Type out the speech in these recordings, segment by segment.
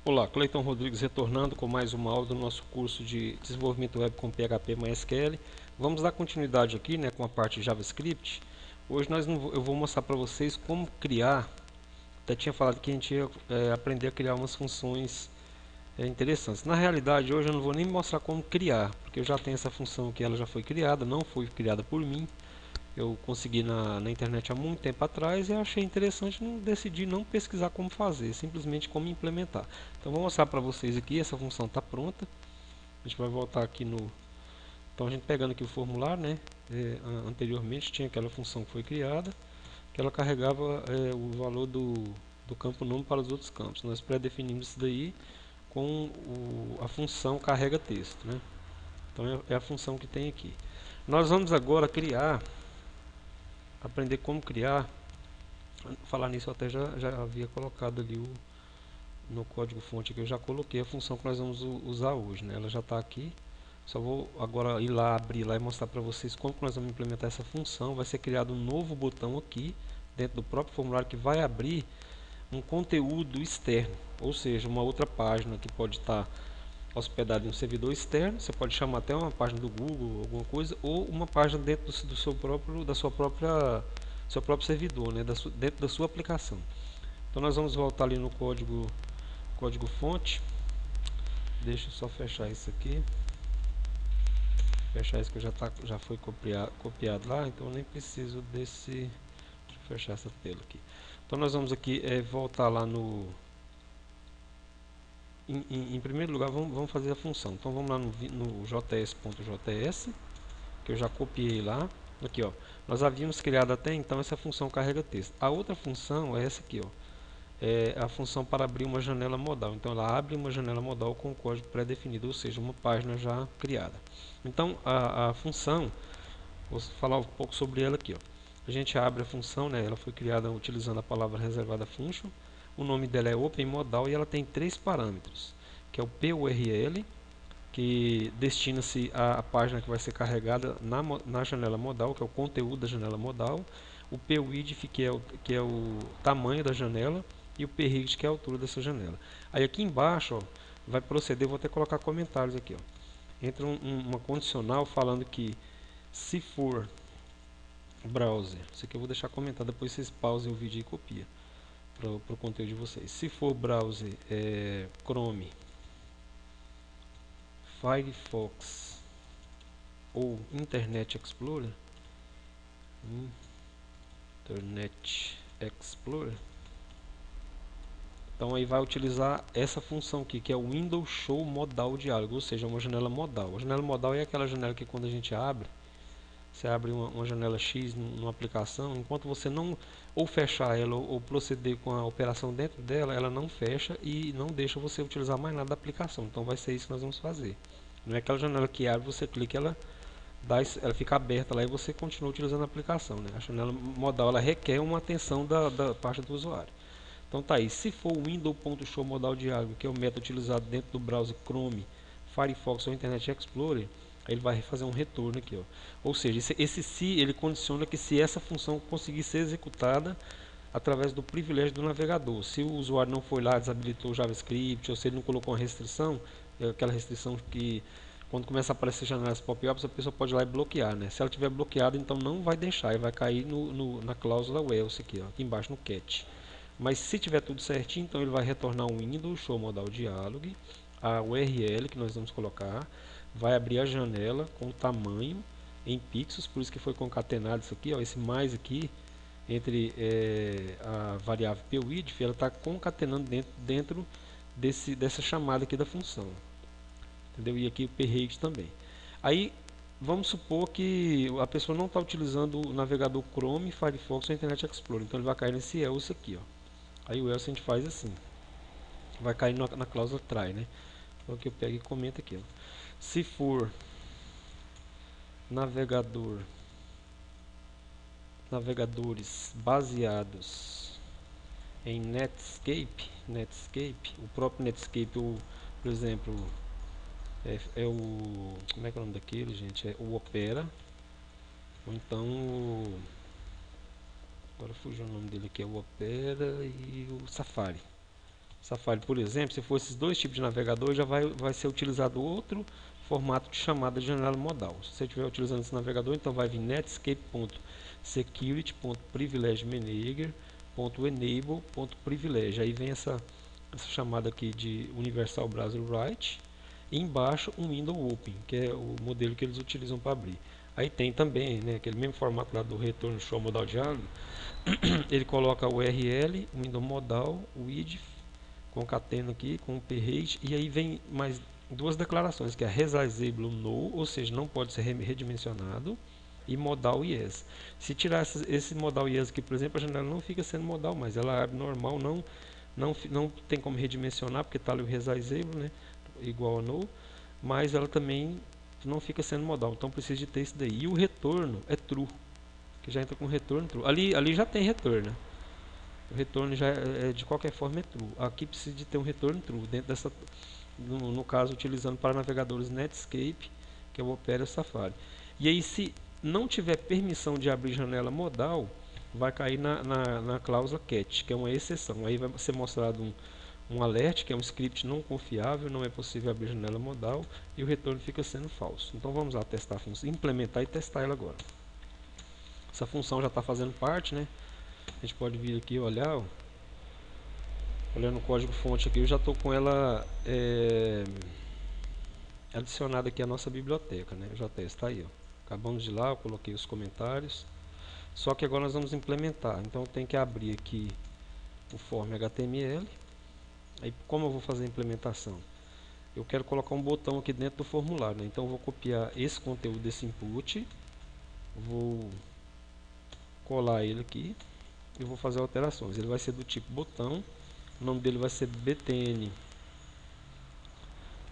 Olá, Cleiton Rodrigues retornando com mais uma aula do nosso curso de desenvolvimento web com PHP MySQL. Vamos dar continuidade aqui, com a parte de JavaScript. Hoje eu vou mostrar para vocês como criar. Até tinha falado que a gente ia aprender a criar umas funções interessantes. Na realidade, hoje eu não vou nem mostrar como criar, porque eu já tenho essa função que ela já foi criada, não foi criada por mim. Eu consegui na internet há muito tempo atrás e achei interessante, decidi não pesquisar como fazer, simplesmente como implementar. Então vou mostrar para vocês aqui, essa função está pronta. A gente vai voltar aqui no... Então a gente pegando aqui o formulário, anteriormente tinha aquela função que foi criada, que ela carregava o valor do campo nome para os outros campos. Nós pré-definimos isso daí com a função carrega texto, Então é a função que tem aqui. Nós vamos agora aprender como criar. Falar nisso, eu até já havia colocado ali no código fonte que eu já coloquei a função que nós vamos usar hoje, Ela já está aqui. Só vou agora ir lá, abrir lá e mostrar para vocês como que nós vamos implementar essa função. Vai ser criado um novo botão aqui dentro do próprio formulário que vai abrir um conteúdo externo, ou seja, uma outra página que pode estar hospedada em um servidor externo. Você pode chamar até uma página do Google, alguma coisa, ou uma página dentro do seu próprio servidor, dentro da sua aplicação. Então nós vamos voltar ali no código fonte. Deixa eu só fechar isso aqui. Fechar isso que já foi copiado lá, então eu nem preciso desse. Deixa eu fechar essa tela aqui. Então nós vamos aqui voltar lá no. Em primeiro lugar, vamos fazer a função. Então vamos lá no js.js, que eu já copiei lá. Aqui, ó. Nós havíamos criado até então essa função carrega texto. A outra função é essa aqui, ó. É a função para abrir uma janela modal. Então ela abre uma janela modal com o código pré-definido, ou seja, uma página já criada. Então a função, vou falar um pouco sobre ela aqui, ó. A gente abre a função, Ela foi criada utilizando a palavra reservada function. O nome dela é open modal e ela tem três parâmetros, que é o PURL, que destina-se à página que vai ser carregada na janela modal, que é o conteúdo da janela modal, o PWidth, que é o tamanho da janela, e o PHeight, que é a altura dessa janela. Aí aqui embaixo, ó, vai proceder, vou até colocar comentários aqui, ó. Entra uma condicional falando que se for browser, isso aqui eu vou deixar comentado, depois vocês pausem o vídeo e copia para o conteúdo de vocês. Se for browser Chrome, Firefox ou Internet Explorer, então aí vai utilizar essa função aqui, que é o Window Show Modal Diálogo, ou seja, uma janela modal. A janela modal é aquela janela que quando a gente abre, você abre uma janela X numa aplicação, enquanto você não ou fechar ela ou proceder com a operação dentro dela, ela não fecha e não deixa você utilizar mais nada da aplicação. Então vai ser isso que nós vamos fazer. Não é aquela janela que abre, você clica, ela fica aberta lá e você continua utilizando a aplicação. A janela modal ela requer uma atenção da parte do usuário. Então tá aí, se for o window.show modal diálogo, que é o método utilizado dentro do browser Chrome, Firefox ou Internet Explorer, aí ele vai fazer um retorno aqui, ó. Ou seja, esse se ele condiciona que se essa função conseguir ser executada através do privilégio do navegador. Se o usuário não foi lá, desabilitou o JavaScript, ou se ele não colocou uma restrição, aquela restrição que quando começa a aparecer janelas pop-ups, a pessoa pode ir lá e bloquear, Se ela tiver bloqueada, então não vai deixar, e vai cair na cláusula else aqui, ó, aqui embaixo no catch. Mas se tiver tudo certinho, então ele vai retornar um Windows Show Modal Dialog, a URL que nós vamos colocar, vai abrir a janela com o tamanho em pixels, por isso que foi concatenado isso aqui, ó, esse mais aqui, entre a variável PWidth, ela está concatenando dentro dessa chamada aqui da função. Entendeu? E aqui o PHeight também. Aí, vamos supor que a pessoa não está utilizando o navegador Chrome, Firefox ou Internet Explorer, então ele vai cair nesse else aqui, ó. Aí o else a gente faz assim, vai cair na cláusula try, Então aqui eu pego e comento aqui, ó. Se for navegadores baseados em Netscape, o próprio Netscape, por exemplo, como é que é o nome daquele, gente? É o Opera, ou então agora fugiu o nome dele aqui, é o Opera e o Safari. Safari, por exemplo, se for esses dois tipos de navegador, já vai ser utilizado outro formato de chamada de janela modal. Se você estiver utilizando esse navegador, então vai vir netscape.security.privilege.enable.privilege. Aí vem essa chamada aqui de Universal Browser Write. E embaixo um Window Open, que é o modelo que eles utilizam para abrir. Aí tem também, né, aquele mesmo formato lá do retorno show modal diálogo. Ele coloca o URL, o window modal, o id, concatena aqui com o prate, e aí vem mais duas declarações, que é resizable no, ou seja, não pode ser redimensionado, e modal yes. Se tirar esse modal yes aqui, por exemplo, a janela não fica sendo modal, mas ela abre normal, não tem como redimensionar, porque está ali o resizable, né, igual a no, mas ela também não fica sendo modal, então precisa de ter isso daí. E o retorno é true, que já entra com retorno true. Ali já tem retorno. O retorno já de qualquer forma é true. Aqui precisa de ter um retorno true dentro dessa, no caso utilizando para navegadores Netscape, que é o Opera Safari. E aí se não tiver permissão de abrir janela modal, vai cair na cláusula catch, que é uma exceção. Aí vai ser mostrado um alert, que é um script não confiável, não é possível abrir janela modal, e o retorno fica sendo falso. Então vamos lá testar a função, implementar e testar ela agora. Essa função já está fazendo parte, né? A gente pode vir aqui e olhar, ó. Olhando o código fonte aqui, eu já estou com ela adicionada aqui à nossa biblioteca, né? O JS está aí, ó. Acabamos de ir lá, eu coloquei os comentários. Só que agora nós vamos implementar. Então eu tenho que abrir aqui o form HTML. Aí como eu vou fazer a implementação? Eu quero colocar um botão aqui dentro do formulário, né? Então eu vou copiar esse conteúdo desse input, vou colar ele aqui e vou fazer alterações. Ele vai ser do tipo botão, o nome dele vai ser btn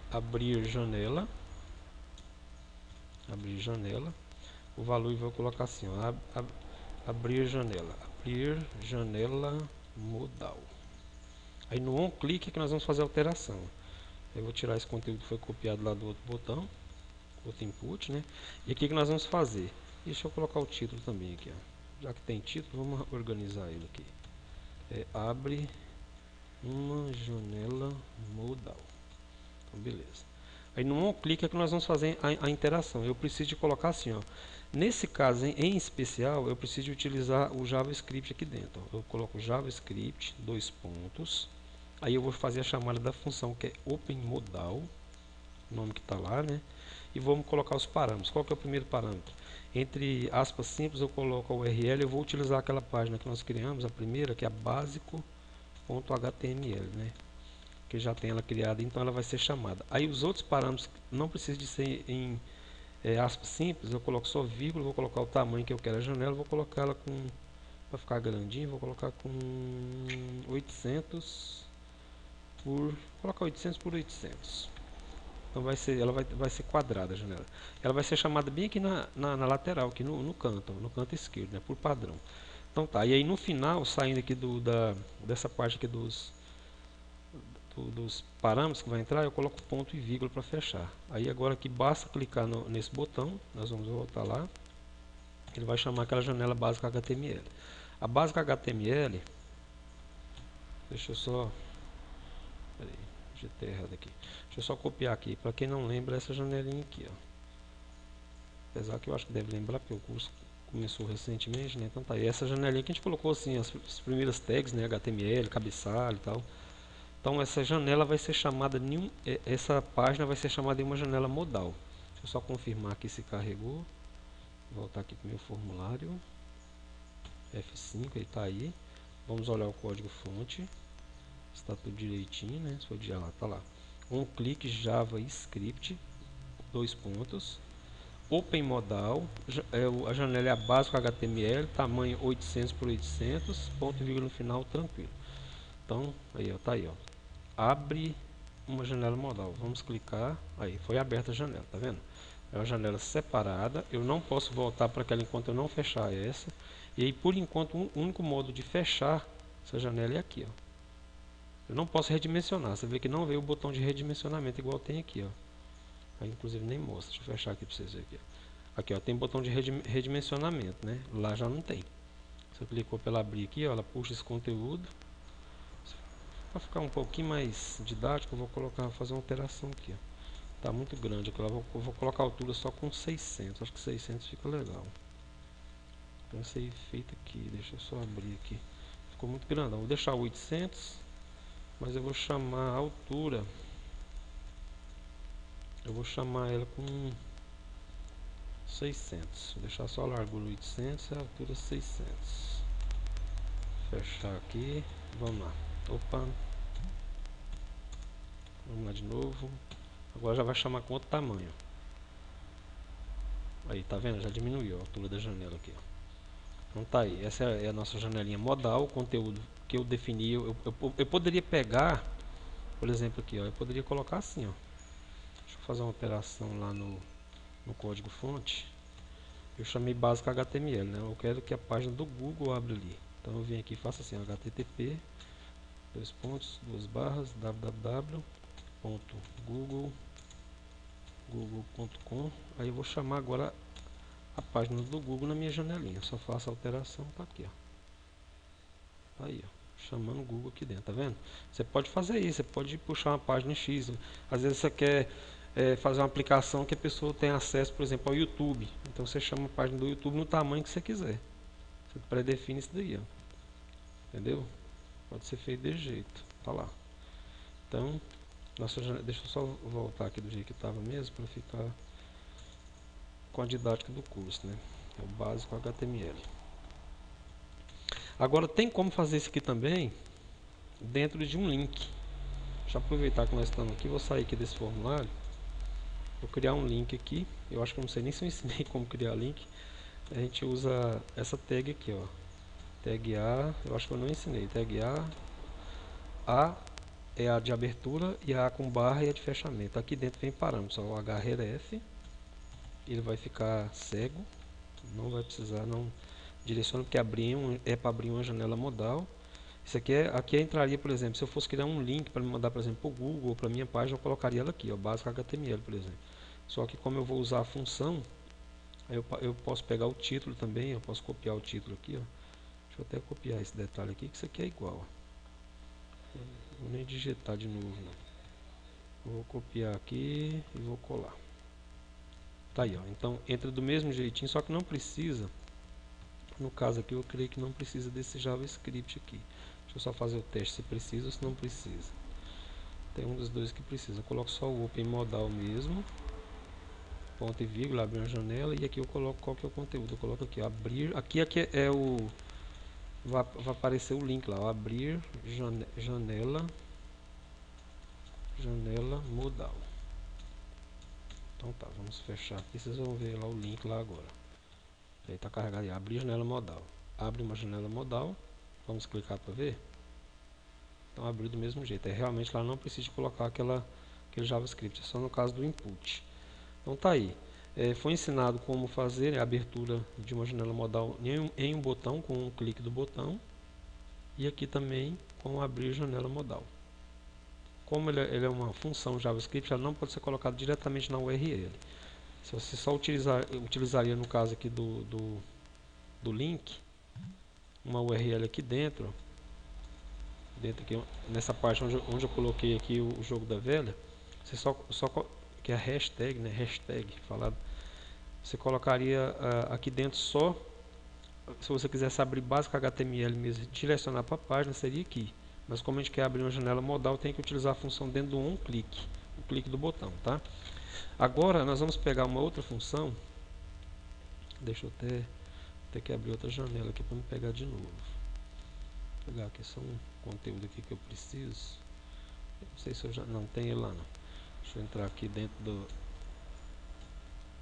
abrir janela, o valor eu vou colocar assim, ó, abrir janela modal. Aí no onClick é que nós vamos fazer a alteração. Eu vou tirar esse conteúdo que foi copiado lá do outro botão, outro input, né? E aqui que nós vamos fazer. Deixa eu colocar o título também aqui, ó. Já que tem título, vamos organizar ele aqui. Abre uma janela modal. Então, beleza. Aí no onClick é que nós vamos fazer a interação. Eu preciso de colocar assim, ó. Nesse caso em especial, eu preciso de utilizar o JavaScript aqui dentro. Ó. Eu coloco JavaScript, dois pontos. Aí eu vou fazer a chamada da função que é OpenModal, o nome que está lá, né? E vamos colocar os parâmetros. Qual que é o primeiro parâmetro? Entre aspas simples eu coloco a URL, eu vou utilizar aquela página que nós criamos, a primeira, que é básico.html, né? Que já tem ela criada, então ela vai ser chamada. Aí os outros parâmetros não precisam de ser em aspas simples, eu coloco só vírgula, vou colocar o tamanho que eu quero a janela, vou colocar ela com, para ficar grandinho, vou colocar com 800 por, colocar 800 por 800. Então ela vai ser quadrada a janela. Ela vai ser chamada bem aqui na lateral, aqui no canto esquerdo, né, por padrão. Então tá, e aí no final, saindo aqui dessa parte aqui dos parâmetros que vai entrar, eu coloco ponto e vírgula para fechar. Aí agora aqui basta clicar nesse botão, nós vamos voltar lá, ele vai chamar aquela janela básica HTML. A básica HTML, deixa eu só, peraí, digitei errado aqui, deixa eu só copiar aqui, para quem não lembra essa janelinha aqui, ó. Apesar que eu acho que deve lembrar, porque o curso começou recentemente, né? Então tá aí, essa janelinha que a gente colocou assim, as primeiras tags, né, HTML, cabeçalho e tal. Então essa janela vai ser chamada, essa página vai ser chamada de uma janela modal. Deixa eu só confirmar aqui se carregou. Vou voltar aqui para o meu formulário. F5, ele está aí. Vamos olhar o código fonte. Está tudo direitinho, né? Se for de lá, tá lá. OnClick JavaScript, dois pontos. Open Modal, a janela é a básica HTML, tamanho 800 por 800, ponto e vírgula no final, tranquilo. Então, aí ó, tá aí ó. Abre uma janela modal. Vamos clicar. Aí, foi aberta a janela, tá vendo? É uma janela separada. Eu não posso voltar para aquela enquanto eu não fechar essa. E aí, por enquanto, o único modo de fechar essa janela é aqui, ó. Eu não posso redimensionar. Você vê que não veio o botão de redimensionamento igual tem aqui, ó. Aí, inclusive, nem mostra. Deixa eu fechar aqui para vocês verem aqui, ó. Aqui, ó, tem botão de redimensionamento, né? Lá já não tem. Você clicou para ela abrir aqui, ó, ela puxa esse conteúdo. para ficar um pouquinho mais didático, eu vou fazer uma alteração aqui, ó. Tá muito grande aqui, eu vou colocar a altura só com 600, acho que 600 fica legal. Pensei feito aqui, deixa eu só abrir aqui. Ficou muito grandão, vou deixar 800, mas eu vou chamar a altura, eu vou chamar ela com 600, vou deixar só a largura 800 e a altura 600. Fechar aqui, vamos lá. Opa, vamos lá de novo. Agora já vai chamar com outro tamanho. Aí, tá vendo? Já diminuiu a altura da janela aqui, ó. Então tá aí, essa é a nossa janelinha modal, o conteúdo que eu defini. Eu poderia pegar, por exemplo aqui, ó, eu poderia colocar assim, ó. Deixa eu fazer uma operação lá no código fonte. Eu chamei básico HTML, né? Eu quero que a página do Google abra ali. Então eu venho aqui e faço assim, http www.google.com. Aí eu vou chamar agora a página do Google na minha janelinha. Só faço a alteração, tá aqui, ó. Aí, ó, chamando o Google aqui dentro, tá vendo? Você pode fazer isso, você pode puxar uma página X. Às vezes você quer fazer uma aplicação que a pessoa tem acesso, por exemplo, ao YouTube. Então você chama a página do YouTube no tamanho que você quiser. Você predefine isso daí, ó. Entendeu? Pode ser feito desse jeito. Tá lá. Então, deixa eu só voltar aqui do jeito que estava mesmo, para ficar com a didática do curso, né? É o básico HTML. Agora tem como fazer isso aqui também dentro de um link. Deixa eu aproveitar que nós estamos aqui, vou sair aqui desse formulário. Vou criar um link aqui. Eu acho que eu não sei nem se eu ensinei como criar link. A gente usa essa tag aqui, ó. Tag A, eu acho que eu não ensinei. Tag A é a de abertura e a com barra é a de fechamento. Aqui dentro vem parâmetros, ó, o href. Ele vai ficar cego. Não vai precisar, não direciona, porque é para abrir uma janela modal. Isso aqui entraria, por exemplo, se eu fosse criar um link para me mandar, por exemplo, para o Google ou para a minha página, eu colocaria ela aqui, ó, básico HTML, por exemplo. Só que como eu vou usar a função, eu posso pegar o título também, eu posso copiar o título aqui, ó. Deixa eu até copiar esse detalhe aqui, que isso aqui é igual. Ó. Vou nem digitar de novo, não. Vou copiar aqui e vou colar. Tá aí, ó. Então entra do mesmo jeitinho, só que não precisa. No caso aqui eu creio que não precisa desse JavaScript aqui. Deixa eu só fazer o teste se precisa ou se não precisa. Tem um dos dois que precisa. Eu coloco só o open modal mesmo. Ponto e vírgula, abrir uma janela. E aqui eu coloco qual que é o conteúdo. Eu coloco aqui, abrir. Aqui é o... Vai aparecer o link lá. Ó, abrir janela modal. Então tá, vamos fechar aqui. Vocês vão ver lá o link lá agora. Aí está carregado aí, abrir janela modal. Abre uma janela modal. Vamos clicar para ver. Então abriu do mesmo jeito. Realmente lá não precisa de colocar aquele JavaScript. É só no caso do input. Então tá aí. Foi ensinado como fazer a abertura de uma janela modal em um botão, com um clique do botão. E aqui também com abrir janela modal. Como ele é uma função JavaScript, ela não pode ser colocada diretamente na URL. Se você só utilizaria no caso aqui do link, uma URL aqui dentro aqui, nessa parte onde eu coloquei aqui o jogo da velha, você que é a hashtag, né, falado, você colocaria aqui dentro só, se você quisesse abrir básico HTML mesmo, direcionar para a página, seria aqui. Mas como a gente quer abrir uma janela modal, tem que utilizar a função dentro do o clique do botão, tá? Agora nós vamos pegar uma outra função. Deixa eu ter que abrir outra janela aqui para me pegar de novo. Vou pegar aqui só um conteúdo aqui que eu preciso. Eu não sei se eu já não tenho ele lá não. Deixa eu entrar aqui dentro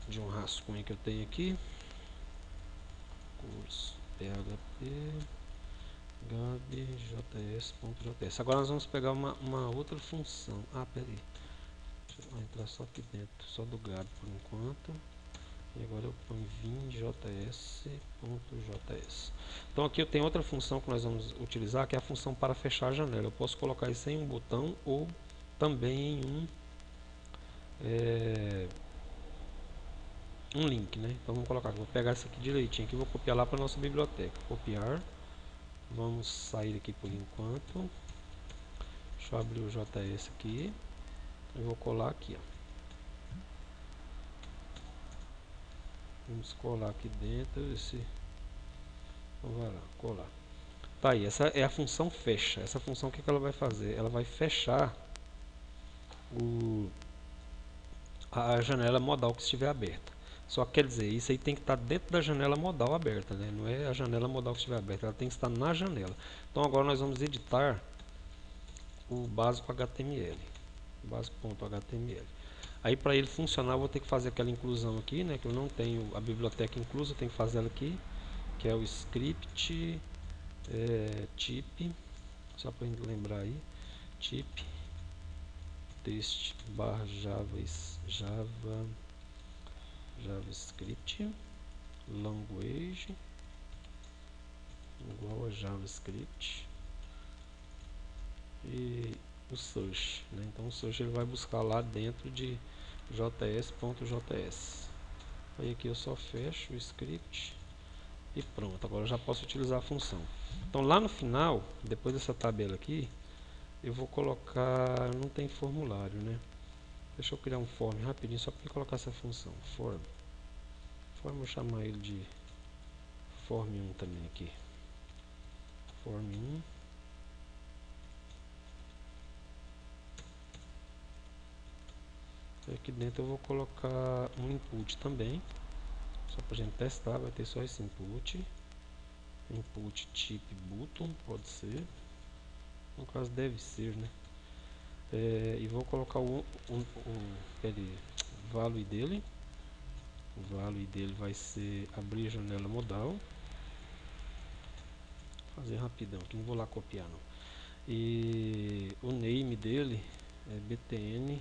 de um rascunho que eu tenho aqui. Curso PHP Gabi JS.js. Agora nós vamos pegar uma outra função. Peraí. Deixa eu entrar só aqui dentro, só do Gabi por enquanto. E agora eu ponho vim.js.js. Então aqui eu tenho outra função que nós vamos utilizar, que é a função para fechar a janela. Eu posso colocar isso em um botão ou também em um link, né? Então vamos colocar, vou pegar isso aqui direitinho, que vou copiar lá para a nossa biblioteca. Copiar. Vamos sair aqui por enquanto. Deixa eu abrir o JS aqui. Eu vou colar aqui, ó. Vamos colar aqui dentro. Então vai lá, colar. Tá aí, essa é a função fecha. Essa função, o que ela vai fazer? Ela vai fechar a janela modal que estiver aberta. Só que quer dizer, isso aí tem que estar dentro da janela modal aberta, né? Não é a janela modal que estiver aberta, ela tem que estar na janela. Então agora nós vamos editar o básico HTML. Básico.html. Aí para ele funcionar eu vou ter que fazer aquela inclusão aqui, né? Que eu não tenho a biblioteca inclusa, eu tenho que fazer ela aqui, que é o script type, só para lembrar aí, type text barra javascript language igual a javascript e o search, né? Então o search ele vai buscar lá dentro de js.js. Aí aqui eu só fecho o script e pronto, agora eu já posso utilizar a função. Então lá no final, depois dessa tabela aqui, eu vou colocar, não tem formulário, né? Deixa eu criar um form rapidinho só para colocar essa função, form, vou chamar ele de form1 também aqui, form1. Aqui dentro eu vou colocar um input também, só para a gente testar, vai ter só esse input type button, pode ser, no caso deve ser, né? E vou colocar o value dele. O value dele vai ser abrir a janela modal. Vou fazer rapidão, que não vou lá copiar não. E o name dele é btn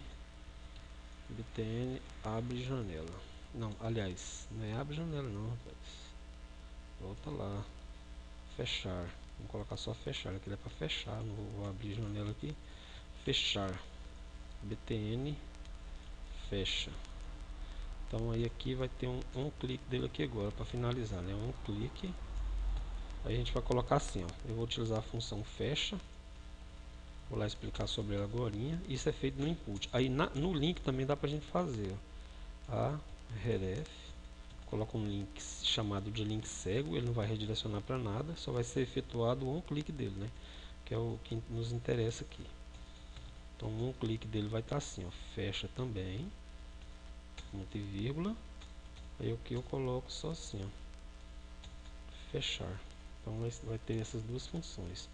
abre janela. Não, aliás, não é abre janela não, rapaz. Volta lá. Fechar. Vamos colocar só fechar, aqui é para fechar, não vou abrir janela aqui. Fechar. btn fecha. Então aí aqui vai ter um clique dele aqui agora para finalizar, né? Um clique. Aí a gente vai colocar assim, ó. Eu vou utilizar a função fecha. Vou lá explicar sobre ela agora. Isso é feito no input. Aí no link também dá pra gente fazer, ó. A href. Coloca um link chamado de link cego. Ele não vai redirecionar para nada. Só vai ser efetuado um clique dele, né? Que é o que nos interessa aqui. Então um clique dele vai estar assim, ó. Fecha também. Ponto e vírgula. Aí o que eu coloco só assim, ó. Fechar. Então vai ter essas duas funções.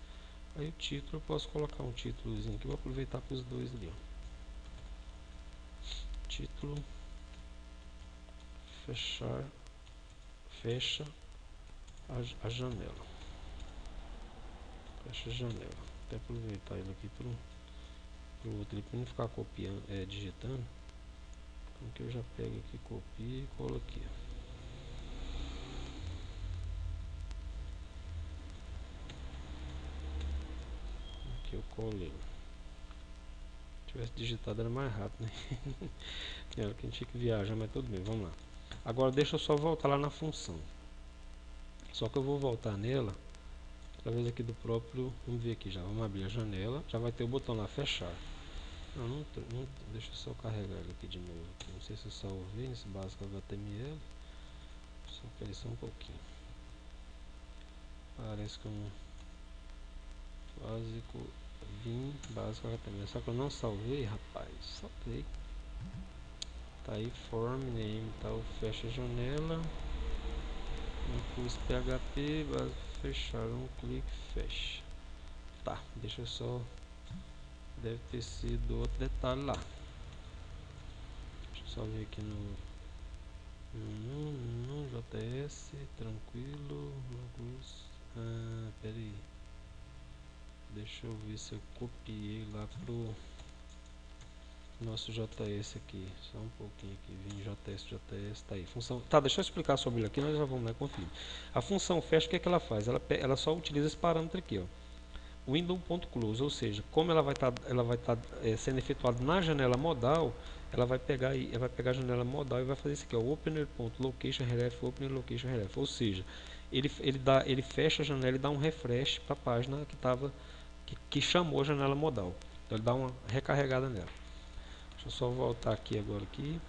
Aí o título eu posso colocar um títulozinho que eu vou aproveitar para os dois ali, ó. Título fechar, fecha a janela. Fecha a janela. Até aproveitar ele aqui pro outro, para não ficar copiando, digitando. Então que eu já pego aqui, copio e colo aqui, ó. Aqui eu colei. Se tivesse digitado era mais rápido, né? Era que a gente tinha que viajar, mas tudo bem, vamos lá. Agora deixa eu só voltar lá na função. Só que eu vou voltar nela através aqui do próprio. Vamos ver aqui já. Vamos abrir a janela. Já vai ter o botão lá fechar. Não, deixa eu só carregar ele aqui de novo. Aqui. Não sei se eu salvei nesse básico HTML. Só que ele só um pouquinho. Parece que um básico vim básico HTML. Só que eu não salvei, rapaz. Salvei. Tá aí form name, tá o fecha a janela. Impulso PHP, fechar, um clique, fecha. Tá, deixa eu só. Deve ter sido outro detalhe lá. Deixa eu só ver aqui no JS, tranquilo. Pera aí. Deixa eu ver se eu copiei lá pro nosso JS aqui. Só um pouquinho aqui. Vim JS, tá aí. Função. Tá, deixa eu explicar sobre ele aqui, nós já vamos lá conferir. A função fecha, o que é que ela faz? Ela só utiliza esse parâmetro aqui, ó. Window.close, ou seja, como ela vai estar sendo efetuada na janela modal, ela vai pegar a janela modal e vai fazer isso aqui, ó, opener.locationhref, opener.locationhref, ou seja, ele fecha a janela e dá um refresh para a página que chamou a janela modal. Então ele dá uma recarregada nela. Deixa eu só voltar aqui agora aqui,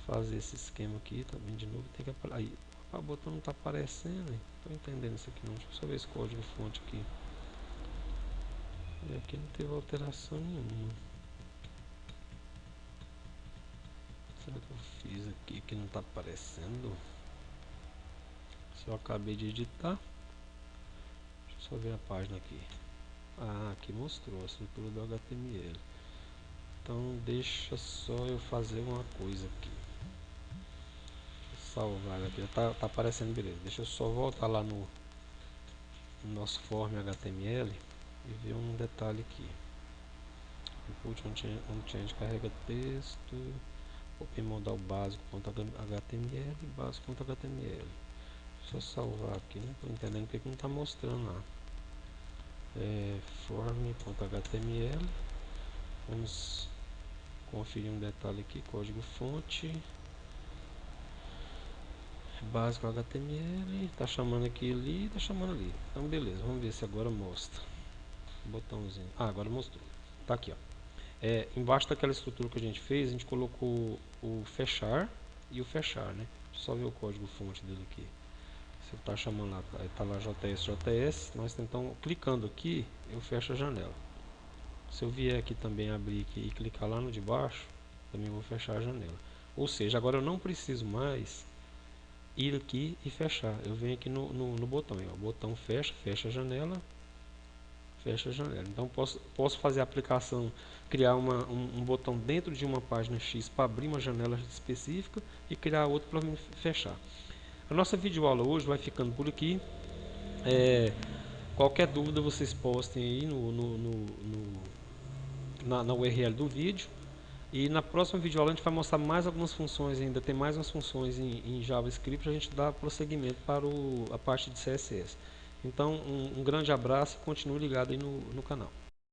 fazer esse esquema aqui também de novo. Tem que aí, o botão não está aparecendo, hein? Tô entendendo isso aqui não. Deixa eu só ver esse código fonte aqui. E aqui não teve alteração nenhuma. Será que eu fiz aqui que não está aparecendo? Se eu acabei de editar. Deixa eu só ver a página aqui. Ah, aqui mostrou a estrutura do HTML. Então deixa só eu fazer uma coisa aqui. Salvar aqui. Tá aparecendo, beleza. Deixa eu só voltar lá no nosso form HTML e ver um detalhe aqui. Input onChange carrega texto. Open modal básico.html e básico.html. Deixa eu salvar aqui. Não estou entendendo porque não está mostrando lá. Form.html. Vamos conferir um detalhe aqui. Código fonte. Básico HTML. Está chamando aqui ali. Está chamando ali. Então beleza. Vamos ver se agora mostra. Botãozinho. Ah, agora mostrou. Tá aqui, ó. Embaixo daquela estrutura que a gente fez, a gente colocou o fechar e o fechar, né? Deixa eu só ver o código fonte dele aqui. Você está chamando lá, está lá JS. Nós então, clicando aqui, eu fecho a janela. Se eu vier aqui também abrir aqui e clicar lá no de baixo, também vou fechar a janela. Ou seja, agora eu não preciso mais ir aqui e fechar. Eu venho aqui no botão, ó, o botão fecha a janela. Fecha a janela. Então posso fazer a aplicação, criar um botão dentro de uma página X para abrir uma janela específica e criar outro para fechar. A nossa videoaula hoje vai ficando por aqui. Qualquer dúvida vocês postem aí na URL do vídeo. E na próxima videoaula a gente vai mostrar mais algumas funções ainda, tem mais umas funções em JavaScript para a gente dar prosseguimento para a parte de CSS. Então, um grande abraço e continue ligado aí no canal.